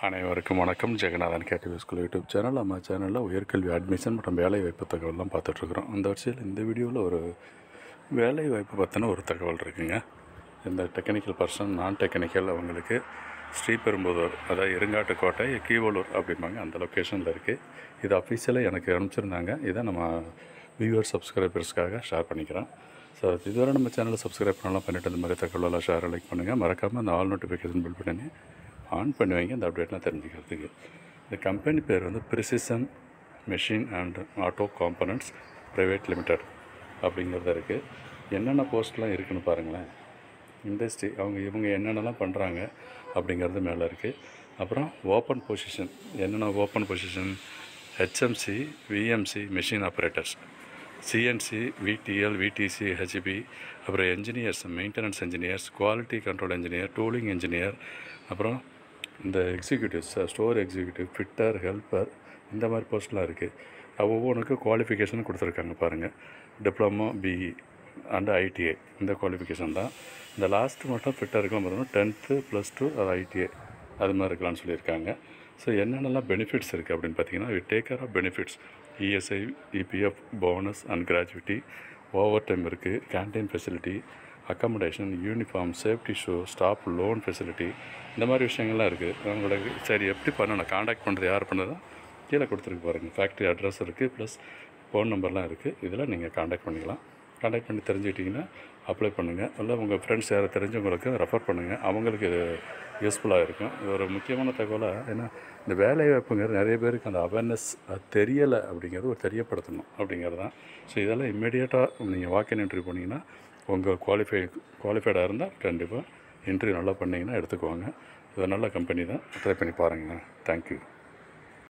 அனைவருக்கும் வணக்கம். Jeganathan KTV school YouTube channel. நம்ம சேனலில் உயர்கல்வி அட்மிஷன் மற்றும் வேலைவாய்ப்பு தகவல்லாம் பார்த்துட்ருக்குறோம். அந்த வரிசையில் இந்த வீடியோவில் ஒரு வேலைவாய்ப்பு பற்றின ஒரு தகவல் இருக்குங்க. இந்த டெக்னிக்கல் பர்சன், நான் டெக்னிக்கல் அவங்களுக்கு ஸ்ரீபெரும்புதூர், அதாவது இருங்காட்டுக்கோட்டை, கீவலூர் அப்படிம்பாங்க, அந்த லொக்கேஷனில் இருக்குது. இது அஃபீஷியலாக எனக்கு அனுப்பிச்சிருந்தாங்க. இதை நம்ம வியூவர் சப்ஸ்கிரைபர்ஸ்க்காக ஷேர் பண்ணிக்கிறேன். ஸோ இதுவரை நம்ம சேனலில் சப்ஸ்கிரைப் பண்ணலாம் பண்ணிவிட்டு இந்த மாதிரி தகவலெல்லாம் ஷேர் லைக் பண்ணுங்கள். மறக்காமல் அந்த ஆல் நோட்டிஃபிகேஷன் பில் பண்ணி ஆன் பண்ணி வைங்க, இந்த அப்டேட்லாம் தெரிஞ்சுக்கிறதுக்கு. இந்த கம்பெனி பேர் வந்து precision machine and auto components private limited அப்படிங்கிறது இருக்குது. என்னென்ன போஸ்ட்லாம் இருக்குதுன்னு பாருங்களேன். இண்டஸ்ட்ரி இவங்க என்னென்னலாம் பண்ணுறாங்க அப்படிங்கிறது மேலே இருக்குது. அப்புறம் ஓப்பன் பொசிஷன், என்னென்ன open position: HMC, VMC machine operators, CNC, VTL, VTC, HP, அப்புறம் engineers, maintenance engineers, quality control engineer, tooling engineer, அப்புறம் இந்த executives, store executive, fitter, helper, இந்த மாதிரி போஸ்ட்லாம் இருக்குது. ஒவ்வொன்றுக்கும் குவாலிஃபிகேஷன் கொடுத்துருக்காங்க பாருங்கள். டிப்ளமோ, பிஇ அண்ட் ஐடிஐ, இந்த குவாலிஃபிகேஷன் தான். இந்த லாஸ்ட்டு மட்டும் ஃபிட்டருக்குலாம் பார்த்தோம்னா 10th +2 அது ஐடிஐ அது மாதிரி இருக்கலாம்னு சொல்லியிருக்காங்க. ஸோ என்னென்னலாம் பெனிஃபிட்ஸ் இருக்குது அப்படின்னு பார்த்தீங்கன்னா, take care of benefits: ESI, EPF, bonus and gratuity, overtime இருக்குது, canteen facility, accommodation, uniform, safety shoe, staff loan facility, இந்த மாதிரி விஷயங்கள்லாம் இருக்குது. உங்களுக்கு சரி எப்படி பண்ணணும், காண்டாக்ட் பண்ணுறது யார் பண்ணுறதா கீழே கொடுத்துருக்கு பாருங்கள். ஃபேக்ட்ரி அட்ரஸ் இருக்குது, ப்ளஸ் ஃபோன் நம்பர்லாம் இருக்குது. இதில் நீங்கள் காண்டாக்ட் பண்ணிக்கலாம். காண்டாக்ட் பண்ணி தெரிஞ்சுக்கிட்டிங்கன்னா அப்ளை பண்ணுங்கள். இல்லை உங்கள் ஃப்ரெண்ட்ஸ் யாரை தெரிஞ்சவங்களுக்கு ரெஃபர் பண்ணுங்கள், அவங்களுக்கு இது யூஸ்ஃபுல்லாக இருக்கும். இது ஒரு முக்கியமான தகவலாக, ஏன்னா இந்த வேலைவாய்ப்புங்கிறது நிறைய பேருக்கு அந்த அவேர்னஸ் தெரியலை அப்படிங்கிறது ஒரு தெரியப்படுத்தணும் அப்படிங்கிறது தான். ஸோ இதெல்லாம் இம்மிடியேட்டாக நீங்கள் வாக்கின் இன்டர்வியூ போனீங்கன்னா, உங்கள் குவாலிஃபைடாக இருந்தால் கண்டிப்பாக இன்டர்வியூ நல்லா பண்ணிங்கன்னா எடுத்துக்குவாங்க. இது நல்ல கம்பெனி தான், ட்ரை பண்ணி பாருங்கள். தேங்க்யூ.